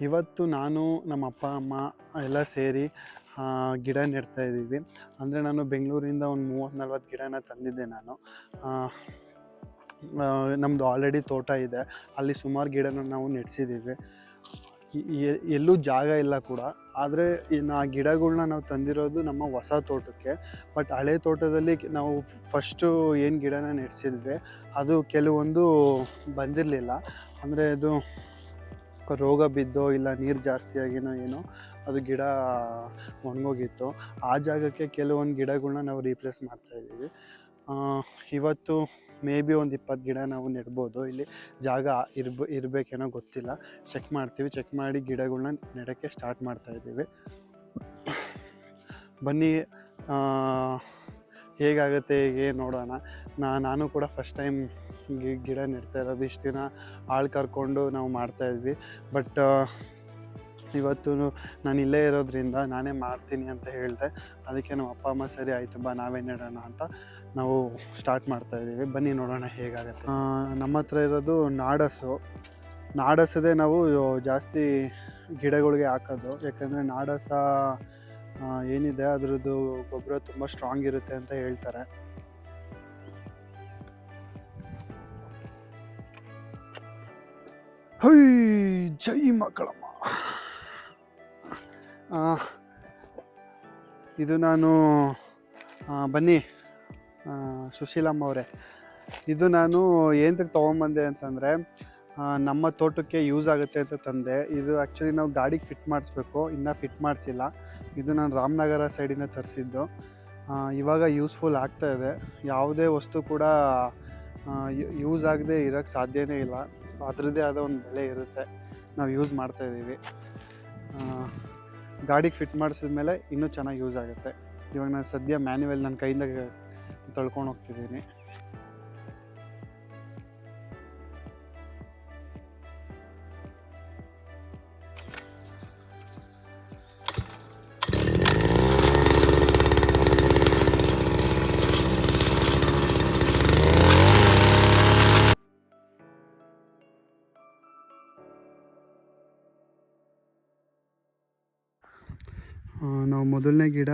ಇವತ್ತು ನಾನು ನಮ್ಮ ಅಪ್ಪ ಅಮ್ಮ ಎಲ್ಲ ಸೇರಿ ಗಿಡ ನೆಡ್ತಾ ಇದ್ದೀವಿ. ಅಂದರೆ ನಾನು ಬೆಂಗಳೂರಿಂದ ಒಂದು 30-40 ಗಿಡನ ತಂದಿದ್ದೆ ನಾನು. ನಮ್ಮದು ಆಲ್ರೆಡಿ ತೋಟ ಇದೆ, ಅಲ್ಲಿ ಸುಮಾರು ಗಿಡನ ನಾವು ನೆಡ್ಸಿದ್ದೀವಿ. ಎಲ್ಲೂ ಜಾಗ ಇಲ್ಲ ಕೂಡ, ಆದರೆ ಇನ್ನು ಆ ಗಿಡಗಳ್ನ ನಾವು ತಂದಿರೋದು ನಮ್ಮ ಹೊಸ ತೋಟಕ್ಕೆ. ಬಟ್ ಹಳೆ ತೋಟದಲ್ಲಿ ನಾವು ಫಸ್ಟು ಏನು ಗಿಡನ ನೆಡ್ಸಿದ್ವಿ ಅದು ಕೆಲವೊಂದು ಬಂದಿರಲಿಲ್ಲ. ಅಂದರೆ ಅದು ರೋಗ ಬಿದ್ದೋ ಇಲ್ಲ ನೀರು ಜಾಸ್ತಿ ಆಗಿನೋ ಏನೋ ಅದು ಗಿಡ ಒಣಗೋಗಿತ್ತು. ಆ ಜಾಗಕ್ಕೆ ಕೆಲವೊಂದು ಗಿಡಗಳ್ನ ನಾವು ರೀಪ್ಲೇಸ್ ಮಾಡ್ತಾಯಿದ್ದೀವಿ. ಇವತ್ತು ಮೇ ಬಿ ಒಂದು 20 ಗಿಡ ನಾವು ನೆಡ್ಬೋದು. ಇಲ್ಲಿ ಜಾಗ ಇರಬೇಕೇನೋ ಗೊತ್ತಿಲ್ಲ, ಚೆಕ್ ಮಾಡ್ತೀವಿ. ಚೆಕ್ ಮಾಡಿ ಗಿಡಗಳ್ನ ನೆಡೋಕ್ಕೆ ಸ್ಟಾರ್ಟ್ ಮಾಡ್ತಾಯಿದ್ದೀವಿ. ಬನ್ನಿ ಹೇಗಾಗುತ್ತೆ ಹೇಗೆ ನೋಡೋಣ. ನಾನು ಕೂಡ ಫಸ್ಟ್ ಟೈಮ್ ಗಿಡ ನೆಡ್ತಾ ಇರೋದು. ಇಷ್ಟು ದಿನ ಆಳು ಕರ್ಕೊಂಡು ನಾವು ಮಾಡ್ತಾಯಿದ್ವಿ. ಬಟ್ ಇವತ್ತು ನಾನು ಇಲ್ಲೇ ಇರೋದ್ರಿಂದ ನಾನೇ ಮಾಡ್ತೀನಿ ಅಂತ ಹೇಳಿದೆ. ಅದಕ್ಕೆ ನಮ್ಮ ಅಪ್ಪ ಅಮ್ಮ ಸರಿ ಆಯಿತು ಬಾ ನಾವೇ ನೆಡೋಣ ಅಂತ ನಾವು ಸ್ಟಾರ್ಟ್ ಮಾಡ್ತಾಯಿದ್ದೀವಿ. ಬನ್ನಿ ನೋಡೋಣ ಹೇಗಾಗುತ್ತೆ. ನಮ್ಮ ಹತ್ರ ಇರೋದು ನಾಡಸದೇ ನಾವು ಜಾಸ್ತಿ ಗಿಡಗಳಿಗೆ ಹಾಕೋದು. ಯಾಕಂದರೆ ನಾಡಸ ಏನಿದೆ ಅದರದ್ದು ಗೊಬ್ಬರ ತುಂಬ ಸ್ಟ್ರಾಂಗ್ ಇರುತ್ತೆ ಅಂತ ಹೇಳ್ತಾರೆ. ಹೈ ಜೈ ಮಕ್ಕಳಮ್ಮ. ಇದು ನಾನು ಬನ್ನಿ ಸುಶೀಲಮ್ಮ ಅವರೇ, ಇದು ನಾನು ಏನಕ್ಕೆ ತೊಗೊಂಬಂದೆ ಅಂತಂದರೆ ನಮ್ಮ ತೋಟಕ್ಕೆ ಯೂಸ್ ಆಗುತ್ತೆ ಅಂತ ತಂದೆ. ಇದು ಆ್ಯಕ್ಚುಲಿ ನಾವು ಗಾಡಿಗೆ ಫಿಟ್ ಮಾಡಿಸ್ಬೇಕು, ಇನ್ನೂ ಫಿಟ್ ಮಾಡಿಸಿಲ್ಲ. ಇದು ನಾನು ರಾಮನಗರ ಸೈಡಿಂದ ತರಿಸಿದ್ದು. ಇವಾಗ ಯೂಸ್ಫುಲ್ ಆಗ್ತಾಯಿದೆ. ಯಾವುದೇ ವಸ್ತು ಕೂಡ ಯೂಸ್ ಆಗದೆ ಇರೋಕ್ಕೆ ಸಾಧ್ಯನೇ ಇಲ್ಲ. ಅದರದ್ದೇ ಆದ ಒಂದು ಬೆಲೆ ಇರುತ್ತೆ. ನಾವು ಯೂಸ್ ಮಾಡ್ತಾಯಿದ್ದೀವಿ. ಗಾಡಿಗೆ ಫಿಟ್ ಮಾಡಿಸಿದ್ಮೇಲೆ ಇನ್ನೂ ಚೆನ್ನಾಗಿ ಯೂಸ್ ಆಗುತ್ತೆ. ಇವಾಗ ನಾನು ಸದ್ಯ ಮ್ಯಾನ್ಯುವಲ್ ನನ್ನ ಕೈಯಿಂದ ತೊಳ್ಕೊಂಡು ಹೋಗ್ತಿದ್ದೀನಿ. ನಾವು ಮೊದಲನೇ ಗಿಡ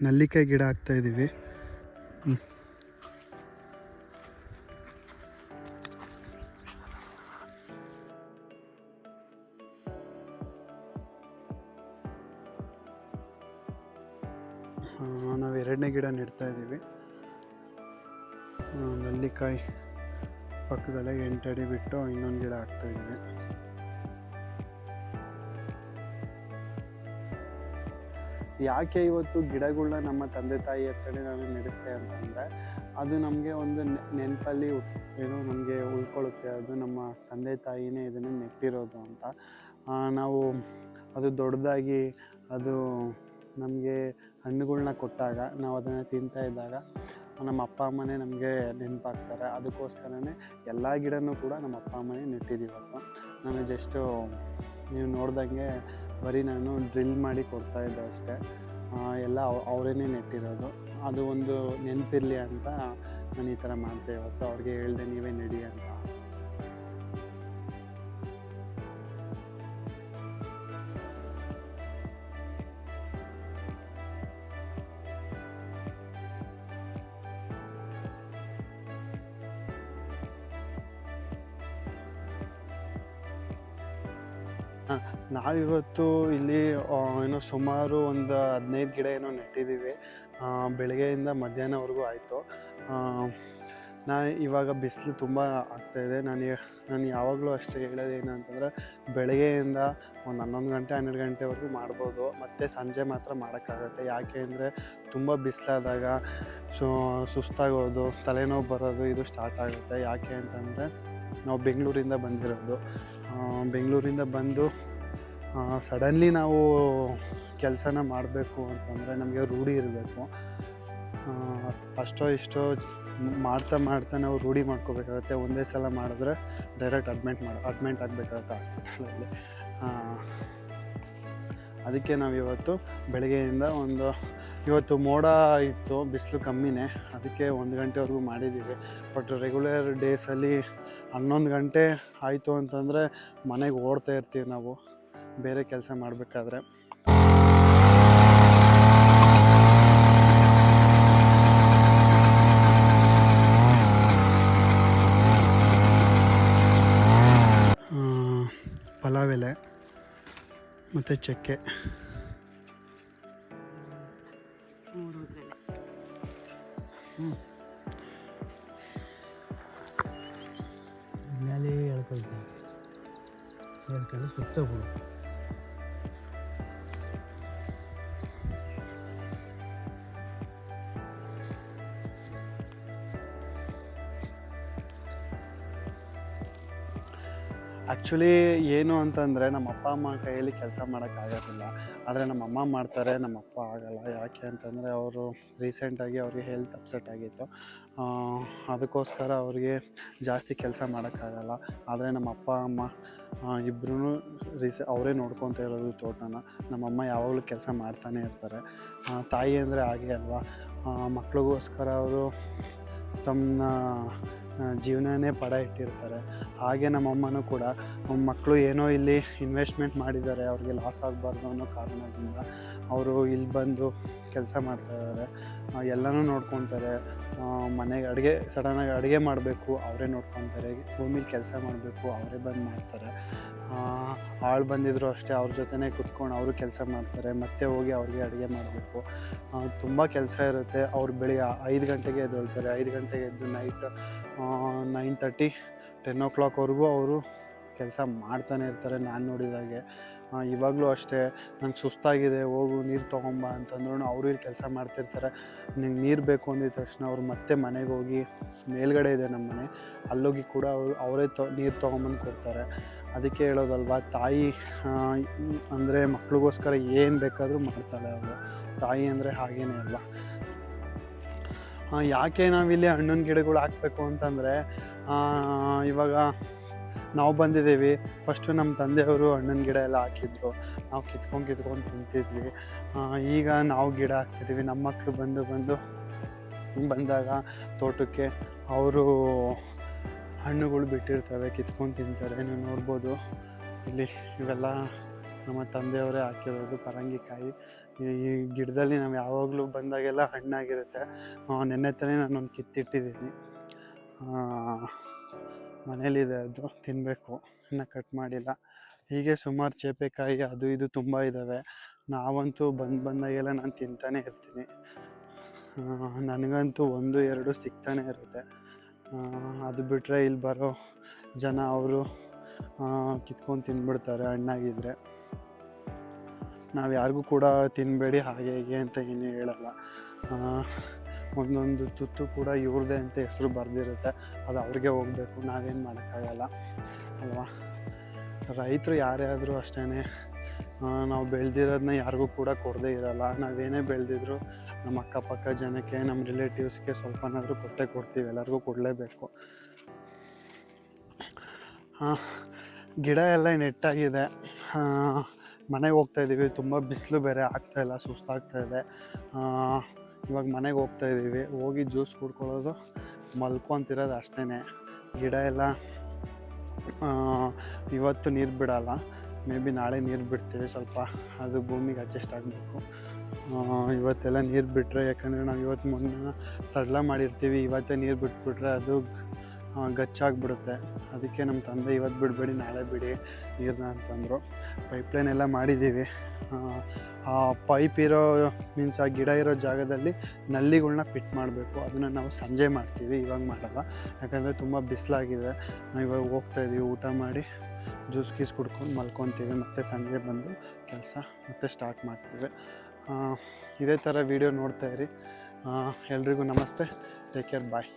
ನಲ್ಲಿಕಾಯಿ ಗಿಡ ಹಾಕ್ತಾಯಿದ್ದೀವಿ. ನಾವು ಎರಡನೇ ಗಿಡ ನೆಡ್ತಾಯಿದ್ದೀವಿ. ನಲ್ಲಿಕಾಯಿ ಪಕ್ಕದಲ್ಲೇ 8 ಅಡಿ ಬಿಟ್ಟು ಇನ್ನೊಂದು ಗಿಡ ಹಾಕ್ತಾಯಿದ್ದೀವಿ. ಯಾಕೆ ಇವತ್ತು ಗಿಡಗಳನ್ನ ನಮ್ಮ ತಂದೆ ತಾಯಿ ಹತ್ರನೇ ನಾನು ನಡೆಸ್ತೆ ಅಂತಂದರೆ, ಅದು ನಮಗೆ ಒಂದು ನೆನಪಲ್ಲಿ ಏನೋ ನಮಗೆ ಉಳ್ಕೊಳ್ಳುತ್ತೆ. ಅದು ನಮ್ಮ ತಂದೆ ತಾಯಿನೇ ಇದನ್ನು ನೆಟ್ಟಿರೋದು ಅಂತ. ನಾವು ಅದು ದೊಡ್ಡದಾಗಿ ಅದು ನಮಗೆ ಹಣ್ಣುಗಳ್ನ ಕೊಟ್ಟಾಗ ನಾವು ಅದನ್ನು ತಿಂತಾ ಇದ್ದಾಗ ನಮ್ಮ ಅಪ್ಪ ಅಮ್ಮನೇ ನಮಗೆ ನೆನಪಾಗ್ತಾರೆ. ಅದಕ್ಕೋಸ್ಕರನೇ ಎಲ್ಲ ಗಿಡನೂ ಕೂಡ ನಮ್ಮ ಅಪ್ಪ ಅಮ್ಮನೇ ನೆಟ್ಟಿದ್ದೀವತ್ತು. ನಾನು ಜಸ್ಟು ನೀವು ನೋಡ್ದಂಗೆ ಬರೀ ನಾನು ಡ್ರಿಲ್ ಮಾಡಿ ಕೊಡ್ತಾಯಿದ್ದೆ ಅಷ್ಟೇ. ಎಲ್ಲ ಅವರೇನೇ ನೆಟ್ಟಿರೋದು. ಅದು ಒಂದು ನೆನಪಿರಲಿ ಅಂತ ನಾನು ಈ ಥರ ಮಾಡ್ತೆ. ಇವತ್ತು ಅವ್ರಿಗೆ ಹೇಳಿದೆ ನೀವೇ ನೆಡಿ ಅಂತ. ನಾವಿವತ್ತು ಇಲ್ಲಿ ಏನೋ ಸುಮಾರು ಒಂದು 15 ಗಿಡ ಏನೋ ನೆಟ್ಟಿದ್ದೀವಿ. ಬೆಳಗ್ಗೆಯಿಂದ ಮಧ್ಯಾಹ್ನವರೆಗೂ ಆಯಿತು. ಇವಾಗ ಬಿಸಿಲು ತುಂಬ ಆಗ್ತಾಯಿದೆ. ನಾನು ಯಾವಾಗಲೂ ಅಷ್ಟೇ ಹೇಳೋದು ಏನು ಅಂತಂದರೆ, ಬೆಳಗ್ಗೆಯಿಂದ ಒಂದು 11 ಗಂಟೆ 12 ಗಂಟೆವರೆಗೂ ಮಾಡ್ಬೋದು, ಮತ್ತು ಸಂಜೆ ಮಾತ್ರ ಮಾಡೋಕ್ಕಾಗತ್ತೆ. ಯಾಕೆ ಅಂದರೆ ತುಂಬ ಬಿಸಿಲಾದಾಗ ಸುಸ್ತಾಗೋದು, ತಲೆನೋವು ಬರೋದು ಇದು ಸ್ಟಾರ್ಟ್ ಆಗುತ್ತೆ. ಯಾಕೆ ಅಂತಂದರೆ ನಾವು ಬೆಂಗಳೂರಿಂದ ಬಂದಿರೋದು. ಬೆಂಗಳೂರಿಂದ ಬಂದು ಸಡನ್ಲಿ ನಾವು ಕೆಲಸನ ಮಾಡಬೇಕು ಅಂತಂದರೆ ನಮಗೆ ರೂಢಿ ಇರಬೇಕು. ಅಷ್ಟೋ ಇಷ್ಟೋ ಮಾಡ್ತಾ ನಾವು ರೂಢಿ ಮಾಡ್ಕೋಬೇಕಾಗುತ್ತೆ. ಒಂದೇ ಸಲ ಮಾಡಿದ್ರೆ ಡೈರೆಕ್ಟ್ ಅಡ್ಮಿಂಟ್ ಆಗಬೇಕಾಗುತ್ತೆ ಹಾಸ್ಪಿಟಲಲ್ಲಿ. ಅದಕ್ಕೆ ನಾವಿವತ್ತು ಬೆಳಗ್ಗೆಯಿಂದ ಇವತ್ತು ಮೋಡ ಇತ್ತು, ಬಿಸಿಲು ಕಮ್ಮಿನೇ, ಅದಕ್ಕೆ 1 ಗಂಟೆವರೆಗೂ ಮಾಡಿದ್ದೀವಿ. ಬಟ್ ರೆಗ್ಯುಲರ್ ಡೇಸಲ್ಲಿ 11 ಗಂಟೆ ಆಯಿತು ಅಂತಂದರೆ ಮನೆಗೆ ಓಡ್ತಾ ಇರ್ತೀವಿ ನಾವು. ಬೇರೆ ಕೆಲಸ ಮಾಡಬೇಕಾದ್ರೆ. ಪಲಾವ್ ಎಲೆ ಮತ್ತು ಚಕ್ಕೆ, ಮೇಲೆ ಹೇಳ್ಕೊಳ್ತೀನಿ, ಹೇಳ್ಕೊಂಡು ಸುತ್ತ ಬಿಡು. ಆ್ಯಕ್ಚುಲಿ ಏನು ಅಂತಂದರೆ ನಮ್ಮ ಅಪ್ಪ ಅಮ್ಮ ಕೈಯಲ್ಲಿ ಕೆಲಸ ಮಾಡೋಕ್ಕಾಗೋದಿಲ್ಲ, ಆದರೆ ನಮ್ಮ ಅಮ್ಮ ಮಾಡ್ತಾರೆ, ನಮ್ಮ ಅಪ್ಪ ಆಗೋಲ್ಲ. ಯಾಕೆ ಅಂತಂದರೆ ಅವರು ರೀಸೆಂಟಾಗಿ ಅವ್ರಿಗೆ ಹೆಲ್ತ್ ಅಪ್ಸೆಟ್ ಆಗಿತ್ತು, ಅದಕ್ಕೋಸ್ಕರ ಅವ್ರಿಗೆ ಜಾಸ್ತಿ ಕೆಲಸ ಮಾಡೋಕ್ಕಾಗಲ್ಲ. ಆದರೆ ನಮ್ಮ ಅಪ್ಪ ಅಮ್ಮ ಇಬ್ಬರೂ ಅವರೇ ನೋಡ್ಕೊತ ಇರೋದು ತೋಟನ. ನಮ್ಮಮ್ಮ ಯಾವಾಗಲೂ ಕೆಲಸ ಮಾಡ್ತಾನೆ ಇರ್ತಾರೆ. ತಾಯಿ ಅಂದರೆ ಹಾಗೆ ಅಲ್ವಾ, ಮಕ್ಳಿಗೋಸ್ಕರ ಅವರು ತಮ್ಮ ಜೀವನನೇ ಪಡ ಇಟ್ಟಿರ್ತಾರೆ. ಹಾಗೆ ನಮ್ಮಮ್ಮನೂ ಕೂಡ ಮಕ್ಕಳು ಏನೋ ಇಲ್ಲಿ ಇನ್ವೆಸ್ಟ್ಮೆಂಟ್ ಮಾಡಿದ್ದಾರೆ, ಅವ್ರಿಗೆ ಲಾಸ್ ಆಗಬಾರ್ದು ಅನ್ನೋ ಕಾರಣದಿಂದ ಅವರು ಇಲ್ಲಿ ಬಂದು ಕೆಲಸ ಮಾಡ್ತಾಯಿದ್ದಾರೆ. ಎಲ್ಲನೂ ನೋಡ್ಕೊತಾರೆ. ಮನೆಗೆ ಸಡನ್ನಾಗಿ ಅಡುಗೆ ಮಾಡಬೇಕು ಅವರೇ ನೋಡ್ಕೊತಾರೆ, ಭೂಮಿಲಿ ಕೆಲಸ ಮಾಡಬೇಕು ಅವರೇ ಬಂದು ಮಾಡ್ತಾರೆ. ಆಳು ಬಂದಿದ್ರು ಅಷ್ಟೇ, ಅವ್ರ ಜೊತೆನೇ ಕುತ್ಕೊಂಡು ಅವರು ಕೆಲಸ ಮಾಡ್ತಾರೆ, ಮತ್ತೆ ಹೋಗಿ ಅವ್ರಿಗೆ ಅಡುಗೆ ಮಾಡಬೇಕು. ತುಂಬ ಕೆಲಸ ಇರುತ್ತೆ. ಅವ್ರು ಬೆಳಿಗ್ಗೆ 5 ಗಂಟೆಗೆ ಎದ್ದೇಳ್ತಾರೆ. 5 ಗಂಟೆಗೆ ಎದ್ದು ನೈಟ್ 9:30 10 o'clockವರೆಗೂ ಅವರು ಕೆಲಸ ಮಾಡ್ತಾನೆ ಇರ್ತಾರೆ. ನಾನು ನೋಡಿದಾಗೆ ಇವಾಗಲೂ ಅಷ್ಟೇ, ನಂಗೆ ಸುಸ್ತಾಗಿದೆ ಹೋಗು ನೀರು ತೊಗೊಂಬ ಅಂತಂದ್ರೂ ಅವರು ಇಲ್ಲಿ ಕೆಲಸ ಮಾಡ್ತಿರ್ತಾರೆ. ನಿಂಗೆ ನೀರು ಬೇಕು ಅಂದಿದ ತಕ್ಷಣ ಅವ್ರು ಮತ್ತೆ ಮನೆಗೆ ಹೋಗಿ, ಮೇಲ್ಗಡೆ ಇದೆ ನಮ್ಮ ಮನೆ, ಅಲ್ಲೋಗಿ ಕೂಡ ಅವರೇ ನೀರು ತೊಗೊಂಬಂದು ಕೊಡ್ತಾರೆ. ಅದಕ್ಕೆ ಹೇಳೋದಲ್ವ, ತಾಯಿ ಅಂದರೆ ಮಕ್ಳಿಗೋಸ್ಕರ ಏನು ಬೇಕಾದರೂ ಮಾಡ್ತಾಳೆ ಅವಳು. ತಾಯಿ ಅಂದರೆ ಹಾಗೇನೇ ಅಲ್ವಾ. ಯಾಕೆ ನಾವಿಲ್ಲಿ ಹಣ್ಣಿನ ಗಿಡಗಳು ಹಾಕಬೇಕು ಅಂತಂದರೆ, ಇವಾಗ ನಾವು ಬಂದಿದ್ದೀವಿ, ಫಸ್ಟು ನಮ್ಮ ತಂದೆಯವರು ಹಣ್ಣಿನ ಗಿಡ ಎಲ್ಲ ಹಾಕಿದ್ರು, ನಾವು ಕಿತ್ಕೊಂಡು ತಿಂತಿದ್ವಿ. ಈಗ ನಾವು ಗಿಡ ಹಾಕ್ತಿದ್ದೀವಿ. ನಮ್ಮ ಮಕ್ಕಳು ಬಂದಾಗ ತೋಟಕ್ಕೆ ಅವರು ಹಣ್ಣುಗಳು ಬಿಟ್ಟಿರ್ತವೆ, ಕಿತ್ಕೊಂಡು ತಿಂತಾರೆ. ನೀವು ನೋಡ್ಬೋದು ಇಲ್ಲಿ ಇವೆಲ್ಲ ನಮ್ಮ ತಂದೆಯವರೇ ಹಾಕಿರೋದು ಪರಂಗಿಕಾಯಿ. ಈ ಗಿಡದಲ್ಲಿ ನಾವು ಯಾವಾಗಲೂ ಬಂದಾಗೆಲ್ಲ ಹಣ್ಣಾಗಿರುತ್ತೆ. ನೆನ್ನೆ ತಾನೇ ನಾನೊಂದು ಕಿತ್ತಿಟ್ಟಿದ್ದೀನಿ, ಮನೇಲಿದೆ, ಅದು ತಿನ್ನಬೇಕು, ಇನ್ನು ಕಟ್ ಮಾಡಿಲ್ಲ. ಹೀಗೆ ಸುಮಾರು ಚೇಪೆಕಾಯಿ ಅದು ಇದು ತುಂಬ ಇದ್ದಾವೆ. ನಾವಂತೂ ಬಂದಾಗೆಲ್ಲ ನಾನು ತಿಂತಾನೆ ಇರ್ತೀನಿ. ನನಗಂತೂ 1-2 ಸಿಗ್ತಾನೆ ಇರುತ್ತೆ. ಅದು ಬಿಟ್ಟರೆ ಇಲ್ಲಿ ಬರೋ ಜನ ಅವರು ಕಿತ್ಕೊಂಡು ತಿಂದ್ಬಿಡ್ತಾರೆ ಹಣ್ಣಾಗಿದ್ದರೆ. ನಾವು ಯಾರಿಗೂ ಕೂಡ ತಿನ್ನಬೇಡಿ ಹಾಗೆ ಹೀಗೆ ಅಂತ ಏನೂ ಹೇಳಲ್ಲ. ಒಂದೊಂದು ತುತ್ತು ಕೂಡ ಇವ್ರದ್ದೇ ಅಂತ ಹೆಸರು ಬರೆದಿರುತ್ತೆ, ಅದು ಅವ್ರಿಗೆ ಹೋಗಬೇಕು, ನಾವೇನು ಮಾಡೋಕ್ಕಾಗಲ್ಲ ಅಲ್ವಾ. ರೈತರು ಯಾರೇ ಆದರೂ ಅಷ್ಟೇ, ನಾವು ಬೆಳೆದಿರೋದನ್ನ ಯಾರಿಗೂ ಕೂಡ ಕೊಡದೇ ಇರೋಲ್ಲ. ನಾವೇನೇ ಬೆಳೆದಿದ್ರು ನಮ್ಮ ಅಕ್ಕಪಕ್ಕ ಜನಕ್ಕೆ, ನಮ್ಮ ರಿಲೇಟಿವ್ಸ್ಗೆ ಸ್ವಲ್ಪನಾದರೂ ಕೊಡ್ತೀವಿ, ಎಲ್ಲರಿಗೂ ಕೊಡಲೇಬೇಕು. ಗಿಡ ಎಲ್ಲ ನೆಟ್ಟಾಗಿದೆ. ಮನೆಗೆ ಹೋಗ್ತಾಯಿದ್ದೀವಿ, ತುಂಬ ಬಿಸಿಲು ಬೇರೆ ಆಗ್ತಾಯಿಲ್ಲ, ಸುಸ್ತಾಗ್ತಾಯಿದೆ. ಇವಾಗ ಮನೆಗೆ ಹೋಗ್ತಾಯಿದ್ದೀವಿ, ಹೋಗಿ ಜ್ಯೂಸ್ ಕುಡ್ಕೊಳ್ಳೋದು, ಮಲ್ಕೊತಿರೋದು ಅಷ್ಟೇ. ಗಿಡ ಎಲ್ಲ ಇವತ್ತು ನೀರು ಬಿಡೋಲ್ಲ, ಮೇ ಬಿ ನಾಳೆ ನೀರು ಬಿಡ್ತೀವಿ. ಸ್ವಲ್ಪ ಅದು ಭೂಮಿಗೆ ಅಡ್ಜಸ್ಟ್ ಆಗಬೇಕು. ಇವತ್ತೆಲ್ಲ ನೀರು ಬಿಟ್ಟರೆ, ಯಾಕಂದರೆ ನಾವು ಇವತ್ತು ಮೊನ್ನೆ ಸಡ್ಲ ಮಾಡಿರ್ತೀವಿ, ಇವತ್ತೇ ನೀರು ಬಿಟ್ಬಿಟ್ರೆ ಅದು ಗಚ್ಚಾಗಿಬಿಡುತ್ತೆ. ಅದಕ್ಕೆ ನಮ್ಮ ತಂದೆ ಇವತ್ತು ಬಿಡಬೇಡಿ ನಾಳೆ ಬಿಡಿ ನೀರನ್ನ ಅಂತಂದರು. ಪೈಪ್ಲೈನ್ ಎಲ್ಲ ಮಾಡಿದ್ದೀವಿ. ಆ ಪೈಪ್ ಮೀನ್ಸ್ ಆ ಗಿಡ ಇರೋ ಜಾಗದಲ್ಲಿ ನಲ್ಲಿಗಳ್ನ ಫಿಟ್ ಮಾಡಬೇಕು. ಅದನ್ನು ನಾವು ಸಂಜೆ ಮಾಡ್ತೀವಿ, ಇವಾಗ ಮಾಡಲ್ಲ, ಯಾಕಂದರೆ ತುಂಬ ಬಿಸಿಲಾಗಿದೆ. ನಾವು ಇವಾಗ ಹೋಗ್ತಾಯಿದ್ದೀವಿ, ಊಟ ಮಾಡಿ ಜ್ಯೂಸ್ ಗೀಸ್ ಕುಡ್ಕೊಂಡು ಮಲ್ಕೊತೀವಿ, ಮತ್ತು ಸಂಜೆ ಬಂದು ಕೆಲಸ ಮತ್ತೆ ಸ್ಟಾರ್ಟ್ ಮಾಡ್ತೀವಿ. ಇದೇ ಥರ ವೀಡಿಯೋ ನೋಡ್ತಾಯಿರಿ. ಎಲ್ರಿಗೂ ನಮಸ್ತೆ, ಟೇಕ್ ಕೇರ್, ಬಾಯ್.